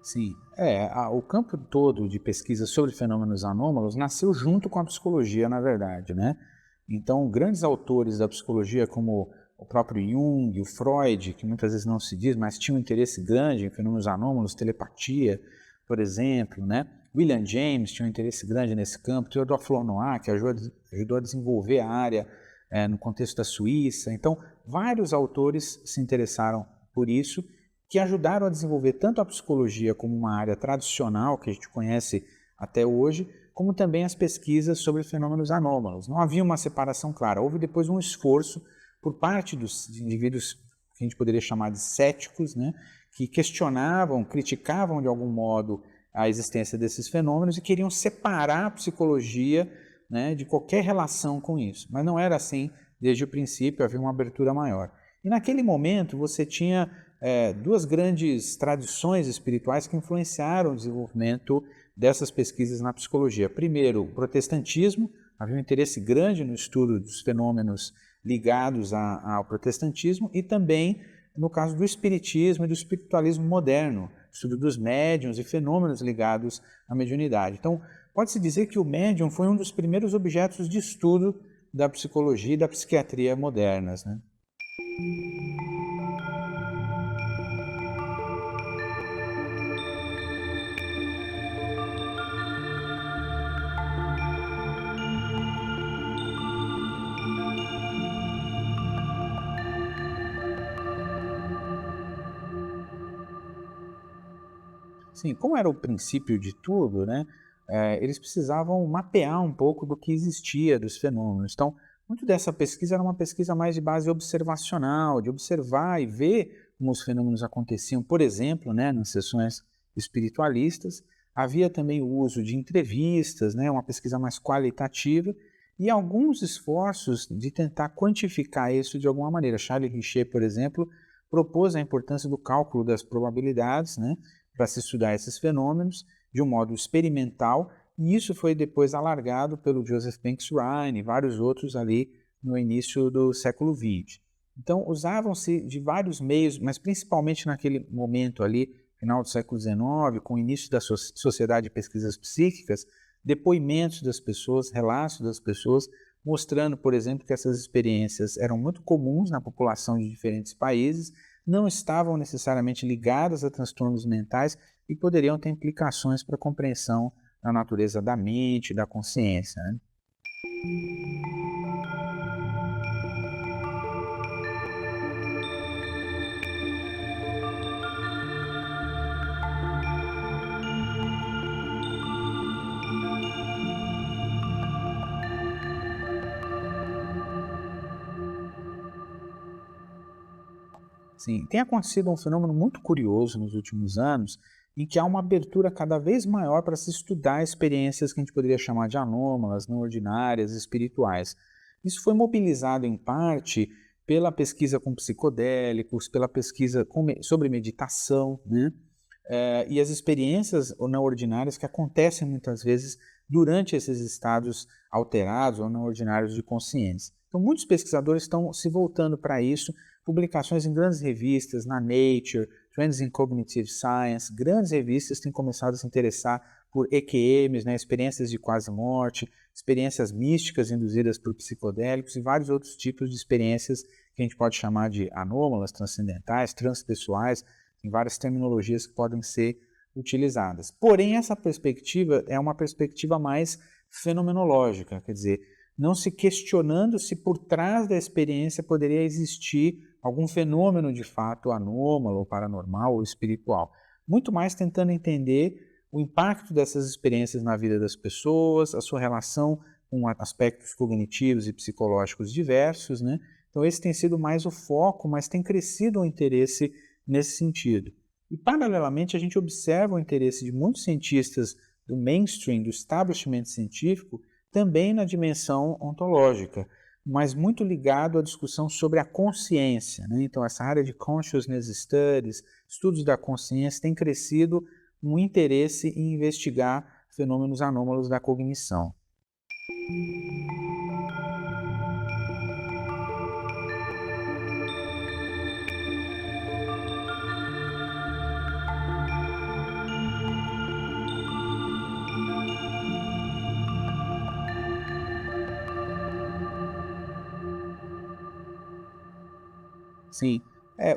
Sim, o campo todo de pesquisa sobre fenômenos anômalos nasceu junto com a psicologia, na verdade, né? Então, grandes autores da psicologia, como o próprio Jung, o Freud, que muitas vezes não se diz, mas tinha um interesse grande em fenômenos anômalos, telepatia, por exemplo, né? William James tinha um interesse grande nesse campo, Theodore Flournoy, que ajudou a desenvolver a área no contexto da Suíça. Então, vários autores se interessaram por isso, que ajudaram a desenvolver tanto a psicologia como uma área tradicional, que a gente conhece até hoje, como também as pesquisas sobre fenômenos anômalos. Não havia uma separação clara, houve depois um esforço por parte dos indivíduos que a gente poderia chamar de céticos, né, que questionavam, criticavam de algum modo a existência desses fenômenos e queriam separar a psicologia, né, de qualquer relação com isso. Mas não era assim desde o princípio, havia uma abertura maior. E naquele momento você tinha duas grandes tradições espirituais que influenciaram o desenvolvimento dessas pesquisas na psicologia. Primeiro, o protestantismo, havia um interesse grande no estudo dos fenômenos ligados ao protestantismo e também no caso do espiritismo e do espiritualismo moderno, estudo dos médiuns e fenômenos ligados à mediunidade. Então, pode-se dizer que o médium foi um dos primeiros objetos de estudo da psicologia e da psiquiatria modernas, né? Sim, como era o princípio de tudo, né, eles precisavam mapear um pouco do que existia dos fenômenos. Então, muito dessa pesquisa era uma pesquisa mais de base observacional, de observar e ver como os fenômenos aconteciam. Por exemplo, né, nas sessões espiritualistas, havia também o uso de entrevistas, né, uma pesquisa mais qualitativa, e alguns esforços de tentar quantificar isso de alguma maneira. Charles Richer, por exemplo, propôs a importância do cálculo das probabilidades, né, para se estudar esses fenômenos de um modo experimental, e isso foi depois alargado pelo Joseph Banks Rhine e vários outros ali no início do século XX. Então, usavam-se de vários meios, mas principalmente naquele momento ali, final do século XIX, com o início da Sociedade de Pesquisas Psíquicas, depoimentos das pessoas, relatos das pessoas, mostrando, por exemplo, que essas experiências eram muito comuns na população de diferentes países, não estavam necessariamente ligadas a transtornos mentais e poderiam ter implicações para a compreensão da natureza da mente, da consciência, né? Sim, tem acontecido um fenômeno muito curioso nos últimos anos, em que há uma abertura cada vez maior para se estudar experiências que a gente poderia chamar de anômalas, não ordinárias, espirituais. Isso foi mobilizado em parte pela pesquisa com psicodélicos, pela pesquisa sobre meditação, né? E as experiências não ordinárias que acontecem muitas vezes durante esses estados alterados ou não ordinários de consciência. Então, muitos pesquisadores estão se voltando para isso, publicações em grandes revistas, na Nature, Trends in Cognitive Science, grandes revistas têm começado a se interessar por EQMs, né, experiências de quase morte, experiências místicas induzidas por psicodélicos e vários outros tipos de experiências que a gente pode chamar de anômalas, transcendentais, transpessoais, tem várias terminologias que podem ser utilizadas. Porém, essa perspectiva é uma perspectiva mais fenomenológica, quer dizer, não se questionando se por trás da experiência poderia existir algum fenômeno de fato anômalo, ou paranormal ou espiritual. Muito mais tentando entender o impacto dessas experiências na vida das pessoas, a sua relação com aspectos cognitivos e psicológicos diversos, né? Então esse tem sido mais o foco, mas tem crescido o interesse nesse sentido. E paralelamente a gente observa o interesse de muitos cientistas do mainstream, do establishment científico, também na dimensão ontológica, mas muito ligado à discussão sobre a consciência, né? Então, essa área de consciousness studies, estudos da consciência, tem crescido um interesse em investigar fenômenos anômalos da cognição. Sim.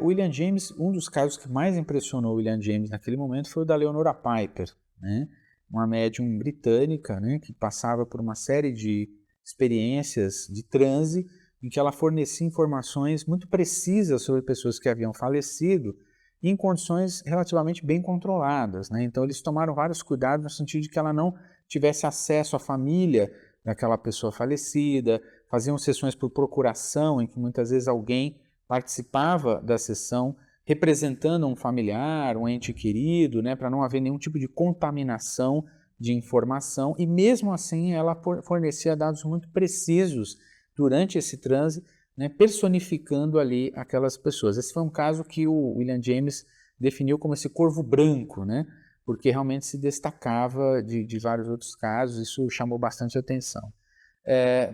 O William James, um dos casos que mais impressionou o William James naquele momento foi o da Leonora Piper, né? Uma médium britânica, né, que passava por uma série de experiências de transe em que ela fornecia informações muito precisas sobre pessoas que haviam falecido em condições relativamente bem controladas, né? Então eles tomaram vários cuidados no sentido de que ela não tivesse acesso à família daquela pessoa falecida, faziam sessões por procuração em que muitas vezes alguém participava da sessão representando um familiar, um ente querido, né, para não haver nenhum tipo de contaminação de informação, e mesmo assim ela fornecia dados muito precisos durante esse transe, né, personificando ali aquelas pessoas. Esse foi um caso que o William James definiu como esse corvo branco, né, porque realmente se destacava de vários outros casos, isso chamou bastante atenção.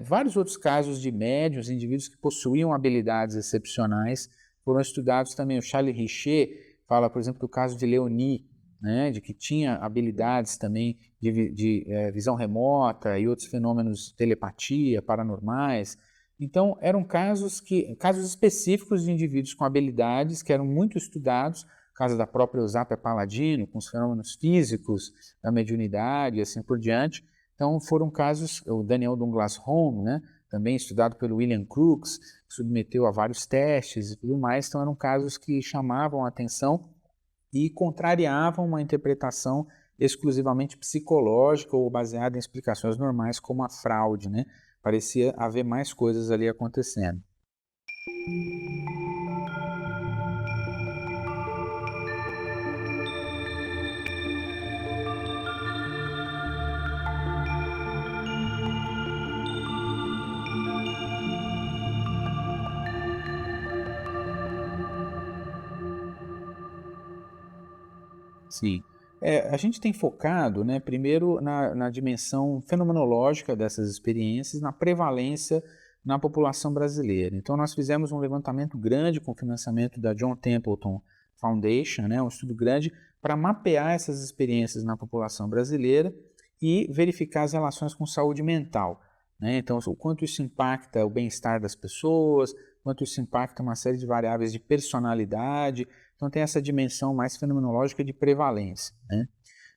Vários outros casos de médiuns, indivíduos que possuíam habilidades excepcionais, foram estudados também. O Charles Richer fala, por exemplo, do caso de Leonie, né, de que tinha habilidades também de visão remota e outros fenômenos de telepatia, paranormais. Então, eram casos específicos de indivíduos com habilidades que eram muito estudados, o caso da própria Eusápia Palladino, com os fenômenos físicos da mediunidade e assim por diante. Então, foram casos, o Daniel Douglas Home, né, também estudado pelo William Crookes, que submeteu a vários testes e tudo mais, então eram casos que chamavam a atenção e contrariavam uma interpretação exclusivamente psicológica ou baseada em explicações normais, como a fraude, né? Parecia haver mais coisas ali acontecendo. Sim. A gente tem focado, né, primeiro na dimensão fenomenológica dessas experiências, na prevalência na população brasileira. Então, nós fizemos um levantamento grande com o financiamento da John Templeton Foundation, né, um estudo grande, para mapear essas experiências na população brasileira e verificar as relações com saúde mental, né? Então, o quanto isso impacta o bem-estar das pessoas, quanto isso impacta uma série de variáveis de personalidade. Então tem essa dimensão mais fenomenológica de prevalência, né?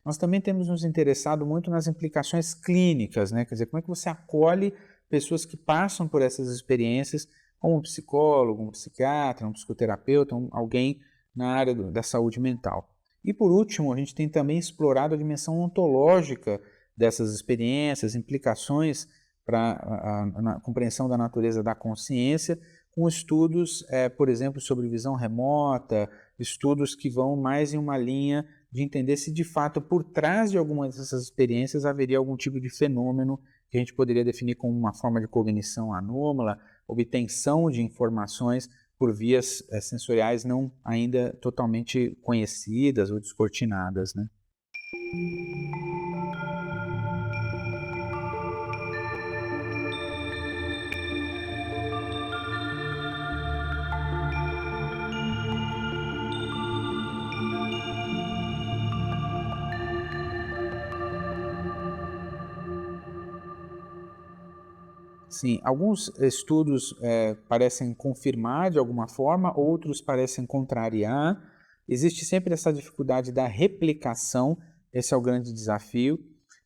Nós também temos nos interessado muito nas implicações clínicas, né? Quer dizer, como é que você acolhe pessoas que passam por essas experiências, como um psicólogo, um psiquiatra, um psicoterapeuta, alguém na área da saúde mental. E por último, a gente tem também explorado a dimensão ontológica dessas experiências, implicações para a compreensão da natureza da consciência, com estudos, por exemplo, sobre visão remota, estudos que vão mais em uma linha de entender se de fato por trás de algumas dessas experiências haveria algum tipo de fenômeno que a gente poderia definir como uma forma de cognição anômala, obtenção de informações por vias sensoriais não ainda totalmente conhecidas ou descortinadas, né? Sim, alguns estudos parecem confirmar de alguma forma, outros parecem contrariar. Existe sempre essa dificuldade da replicação, esse é o grande desafio.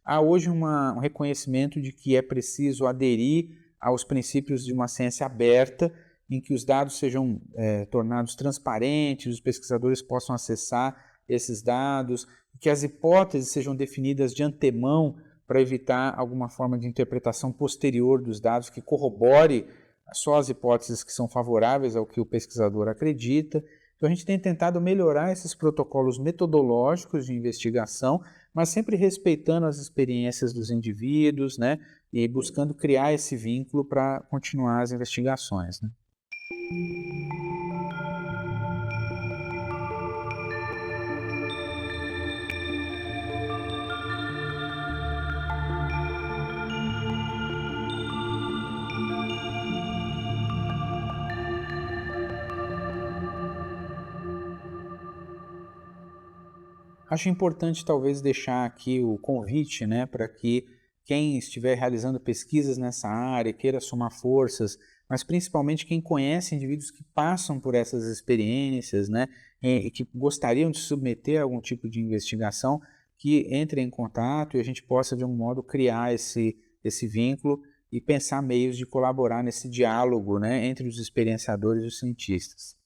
Há hoje um reconhecimento de que é preciso aderir aos princípios de uma ciência aberta, em que os dados sejam tornados transparentes, os pesquisadores possam acessar esses dados, que as hipóteses sejam definidas de antemão para evitar alguma forma de interpretação posterior dos dados que corrobore só as hipóteses que são favoráveis ao que o pesquisador acredita. Então, a gente tem tentado melhorar esses protocolos metodológicos de investigação, mas sempre respeitando as experiências dos indivíduos, né, e buscando criar esse vínculo para continuar as investigações, né? Acho importante talvez deixar aqui o convite, né, para que quem estiver realizando pesquisas nessa área, queira somar forças mas principalmente quem conhece indivíduos que passam por essas experiências, né, e que gostariam de submeter a algum tipo de investigação, que entrem em contato e a gente possa, de um modo, criar esse vínculo e pensar meios de colaborar nesse diálogo, né, entre os experienciadores e os cientistas.